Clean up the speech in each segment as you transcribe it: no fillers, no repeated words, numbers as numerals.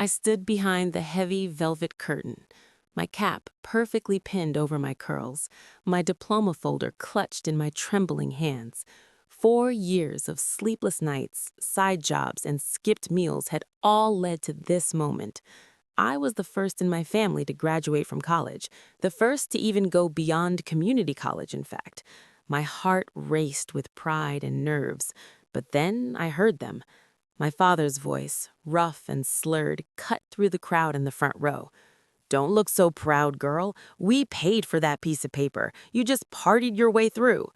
I stood behind the heavy velvet curtain, my cap perfectly pinned over my curls, my diploma folder clutched in my trembling hands. 4 years of sleepless nights, side jobs, and skipped meals had all led to this moment. I was the first in my family to graduate from college, the first to even go beyond community college, in fact. My heart raced with pride and nerves, but then I heard them. My father's voice, rough and slurred, cut through the crowd in the front row. "Don't look so proud, girl. We paid for that piece of paper. You just partied your way through."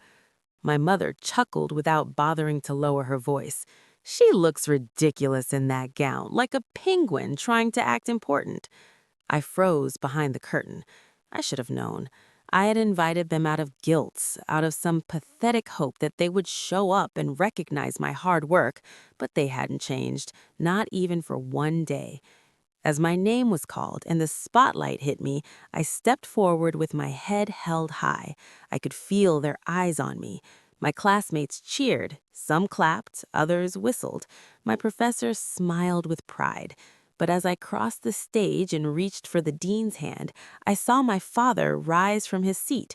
My mother chuckled without bothering to lower her voice. "She looks ridiculous in that gown, like a penguin trying to act important." I froze behind the curtain. I should have known. I had invited them out of guilt, out of some pathetic hope that they would show up and recognize my hard work, but they hadn't changed, not even for one day. As my name was called and the spotlight hit me, I stepped forward with my head held high. I could feel their eyes on me. My classmates cheered. Some clapped, others whistled. My professor smiled with pride. But as I crossed the stage and reached for the dean's hand, I saw my father rise from his seat.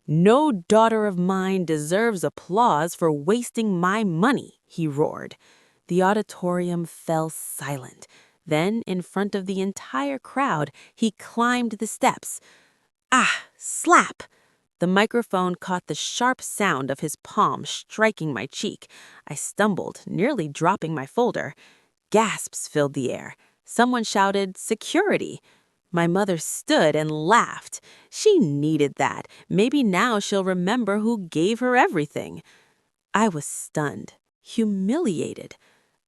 "No daughter of mine deserves applause for wasting my money," he roared. The auditorium fell silent. Then, in front of the entire crowd, he climbed the steps. Ah! Slap! The microphone caught the sharp sound of his palm striking my cheek. I stumbled, nearly dropping my folder. Gasps filled the air. Someone shouted, "Security!" My mother stood and laughed. She needed that. Maybe now she'll remember who gave her everything. I was stunned, humiliated.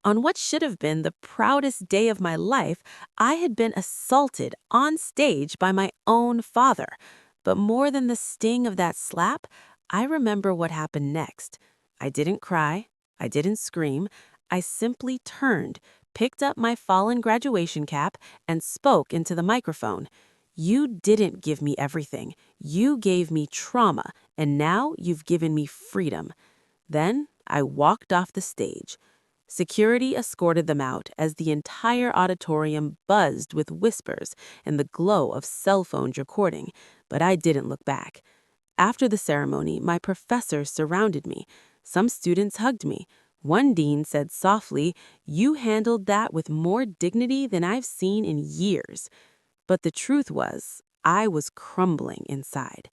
On what should have been the proudest day of my life, I had been assaulted on stage by my own father. But more than the sting of that slap, I remember what happened next. I didn't cry. I didn't scream. I simply turned, picked up my fallen graduation cap, and spoke into the microphone. "You didn't give me everything. You gave me trauma, and now you've given me freedom." Then I walked off the stage. Security escorted them out as the entire auditorium buzzed with whispers and the glow of cell phones recording, but I didn't look back. After the ceremony, my professors surrounded me. Some students hugged me. One dean said softly, "You handled that with more dignity than I've seen in years." But the truth was, I was crumbling inside.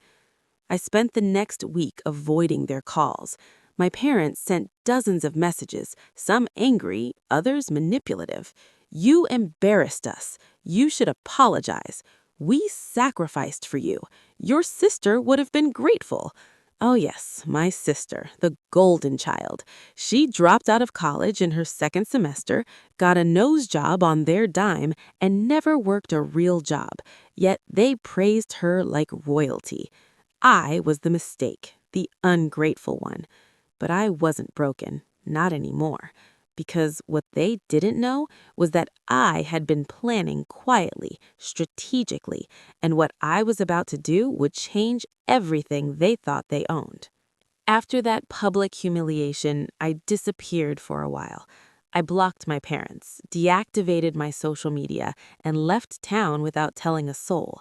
I spent the next week avoiding their calls. My parents sent dozens of messages, some angry, others manipulative. "You embarrassed us. You should apologize. We sacrificed for you. Your sister would have been grateful." Oh yes, my sister, the golden child. She dropped out of college in her second semester, got a nose job on their dime, and never worked a real job. Yet they praised her like royalty. I was the mistake, the ungrateful one. But I wasn't broken, not anymore, because what they didn't know was that I had been planning quietly, strategically, and what I was about to do would change everything they thought they owned. After that public humiliation, I disappeared for a while. I blocked my parents, deactivated my social media, and left town without telling a soul.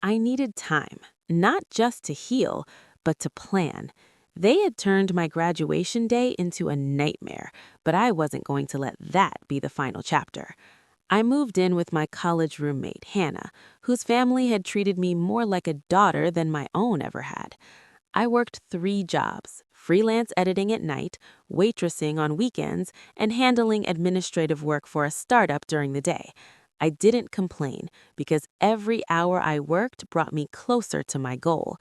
I needed time, not just to heal, but to plan. They had turned my graduation day into a nightmare, but I wasn't going to let that be the final chapter. I moved in with my college roommate, Hannah, whose family had treated me more like a daughter than my own ever had. I worked 3 jobs: freelance editing at night, waitressing on weekends, and handling administrative work for a startup during the day. I didn't complain because every hour I worked brought me closer to my goal.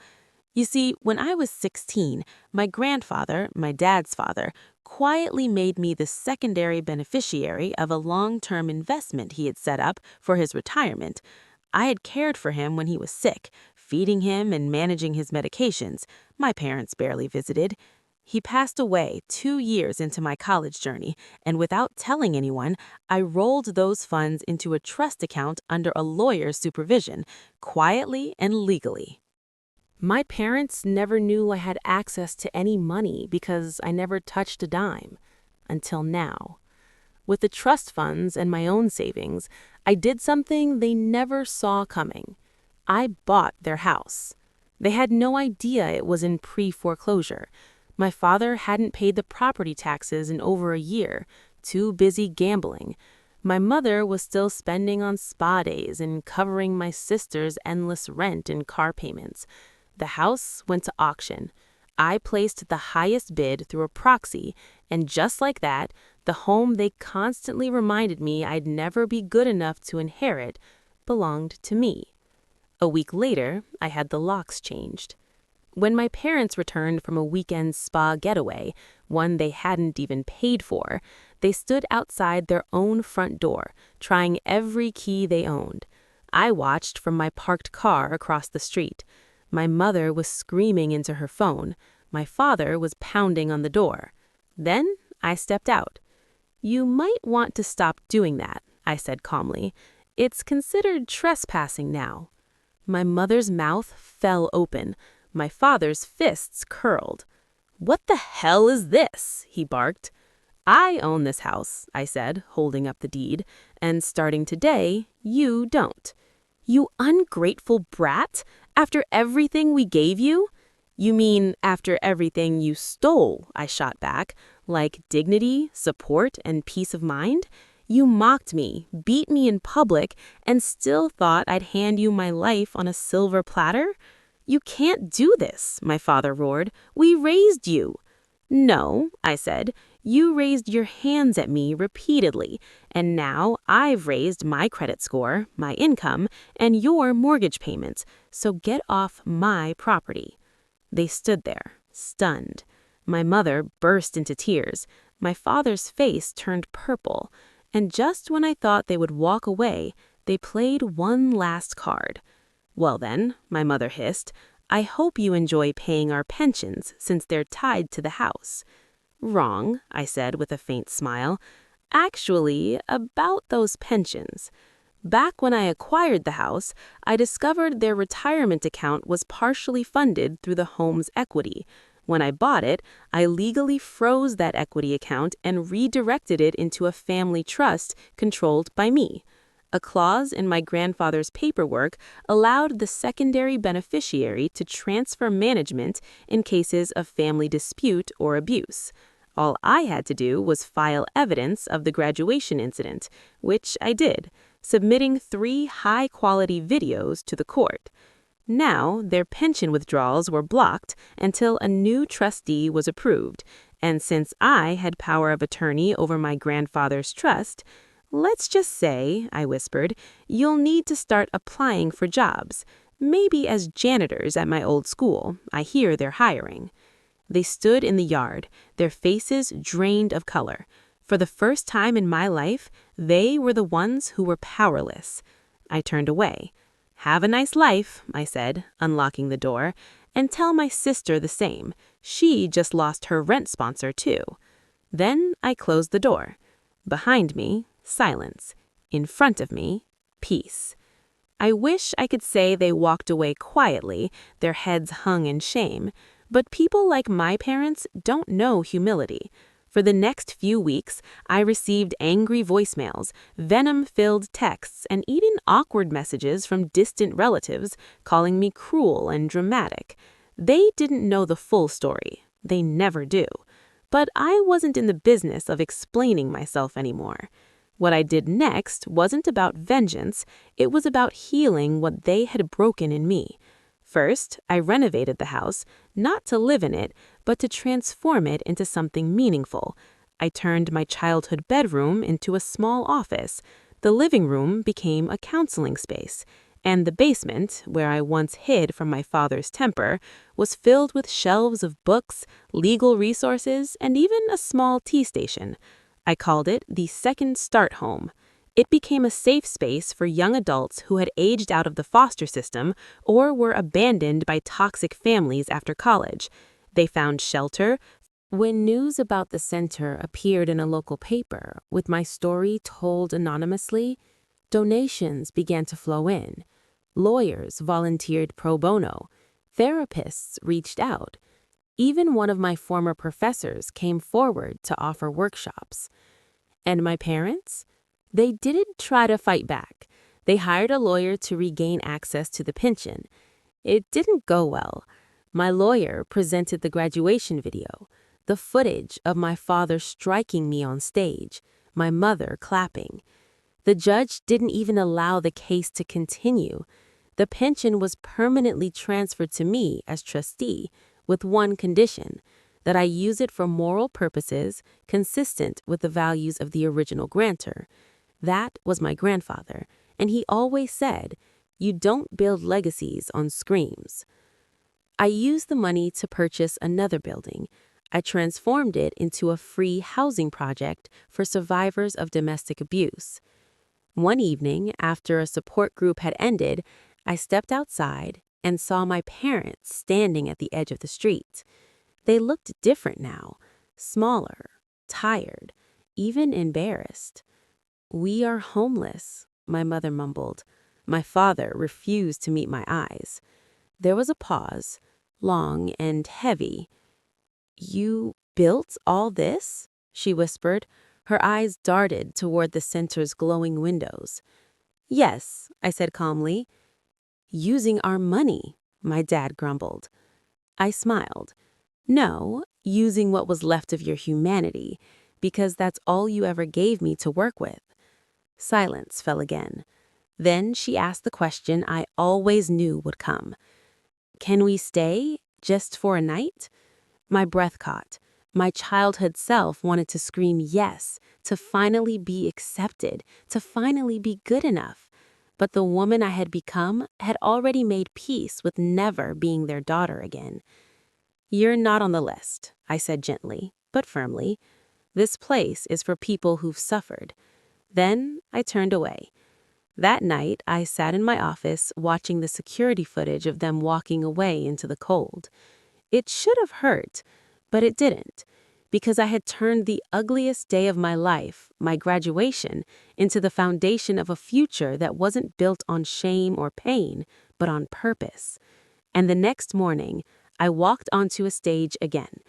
You see, when I was 16, my grandfather, my dad's father, quietly made me the secondary beneficiary of a long-term investment he had set up for his retirement. I had cared for him when he was sick, feeding him and managing his medications. My parents barely visited. He passed away 2 years into my college journey, and without telling anyone, I rolled those funds into a trust account under a lawyer's supervision, quietly and legally. My parents never knew I had access to any money because I never touched a dime, until now. With the trust funds and my own savings, I did something they never saw coming. I bought their house. They had no idea it was in pre-foreclosure. My father hadn't paid the property taxes in over a year, too busy gambling. My mother was still spending on spa days and covering my sister's endless rent and car payments. The house went to auction. I placed the highest bid through a proxy, and just like that, the home they constantly reminded me I'd never be good enough to inherit belonged to me. A week later, I had the locks changed. When my parents returned from a weekend spa getaway, one they hadn't even paid for, they stood outside their own front door, trying every key they owned. I watched from my parked car across the street. My mother was screaming into her phone. My father was pounding on the door. Then I stepped out. "You might want to stop doing that," I said calmly. "It's considered trespassing now." My mother's mouth fell open. My father's fists curled. "What the hell is this?" he barked. "I own this house," I said, holding up the deed, "and starting today, you don't." "You ungrateful brat! After everything we gave you?" "You mean after everything you stole," I shot back, "like dignity, support, and peace of mind? You mocked me, beat me in public, and still thought I'd hand you my life on a silver platter? You can't do this," my father roared. "We raised you." "No," I said, "you raised your hands at me repeatedly, and now I've raised my credit score, my income, and your mortgage payments, so get off my property." They stood there, stunned. My mother burst into tears. My father's face turned purple. And just when I thought they would walk away, they played one last card. "Well then," my mother hissed, "I hope you enjoy paying our pensions since they're tied to the house." "Wrong," I said with a faint smile. "Actually, about those pensions. Back when I acquired the house, I discovered their retirement account was partially funded through the home's equity. When I bought it, I legally froze that equity account and redirected it into a family trust controlled by me. A clause in my grandfather's paperwork allowed the secondary beneficiary to transfer management in cases of family dispute or abuse. All I had to do was file evidence of the graduation incident, which I did, submitting 3 high-quality videos to the court. Now, their pension withdrawals were blocked until a new trustee was approved, and since I had power of attorney over my grandfather's trust, "Let's just say," I whispered, "you'll need to start applying for jobs, maybe as janitors at my old school. I hear they're hiring." They stood in the yard, their faces drained of color. For the first time in my life, they were the ones who were powerless. I turned away. "Have a nice life," I said, unlocking the door, "and tell my sister the same. She just lost her rent sponsor, too." Then I closed the door. Behind me, silence. In front of me, peace. I wish I could say they walked away quietly, their heads hung in shame, but people like my parents don't know humility. For the next few weeks, I received angry voicemails, venom-filled texts, and even awkward messages from distant relatives calling me cruel and dramatic. They didn't know the full story. They never do. But I wasn't in the business of explaining myself anymore. What I did next wasn't about vengeance, it was about healing what they had broken in me. First, I renovated the house, not to live in it, but to transform it into something meaningful. I turned my childhood bedroom into a small office. The living room became a counseling space. And the basement, where I once hid from my father's temper, was filled with shelves of books, legal resources, and even a small tea station. I called it the Second Start Home. It became a safe space for young adults who had aged out of the foster system or were abandoned by toxic families after college. They found shelter. When news about the center appeared in a local paper, with my story told anonymously, donations began to flow in. Lawyers volunteered pro bono. Therapists reached out. Even one of my former professors came forward to offer workshops. And my parents? They didn't try to fight back. They hired a lawyer to regain access to the pension. It didn't go well. My lawyer presented the graduation video, the footage of my father striking me on stage, my mother clapping. The judge didn't even allow the case to continue. The pension was permanently transferred to me as trustee, with one condition, that I use it for moral purposes consistent with the values of the original grantor. That was my grandfather, and he always said, "You don't build legacies on screams." I used the money to purchase another building. I transformed it into a free housing project for survivors of domestic abuse. One evening, after a support group had ended, I stepped outside and saw my parents standing at the edge of the street. They looked different now, smaller, tired, even embarrassed. "We are homeless," my mother mumbled. My father refused to meet my eyes. There was a pause, long and heavy. "You built all this?" she whispered. Her eyes darted toward the center's glowing windows. "Yes," I said calmly. "Using our money," my dad grumbled. I smiled. "No, using what was left of your humanity, because that's all you ever gave me to work with." Silence fell again. Then she asked the question I always knew would come. "Can we stay, just for a night?" My breath caught. My childhood self wanted to scream yes, to finally be accepted, to finally be good enough. But the woman I had become had already made peace with never being their daughter again. "You're not on the list," I said gently, but firmly. "This place is for people who've suffered." Then I turned away. That night, I sat in my office watching the security footage of them walking away into the cold. It should have hurt, but it didn't, because I had turned the ugliest day of my life, my graduation, into the foundation of a future that wasn't built on shame or pain, but on purpose. And the next morning, I walked onto a stage again.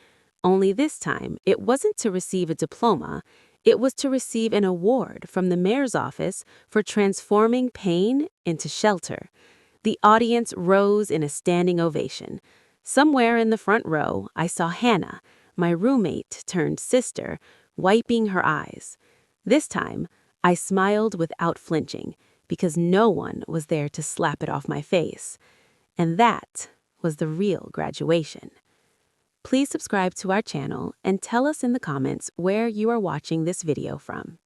Only this time, it wasn't to receive a diploma. It was to receive an award from the mayor's office for transforming pain into shelter. The audience rose in a standing ovation. Somewhere in the front row, I saw Hannah, my roommate turned sister, wiping her eyes. This time, I smiled without flinching, because no one was there to slap it off my face. And that was the real graduation. Please subscribe to our channel and tell us in the comments where you are watching this video from.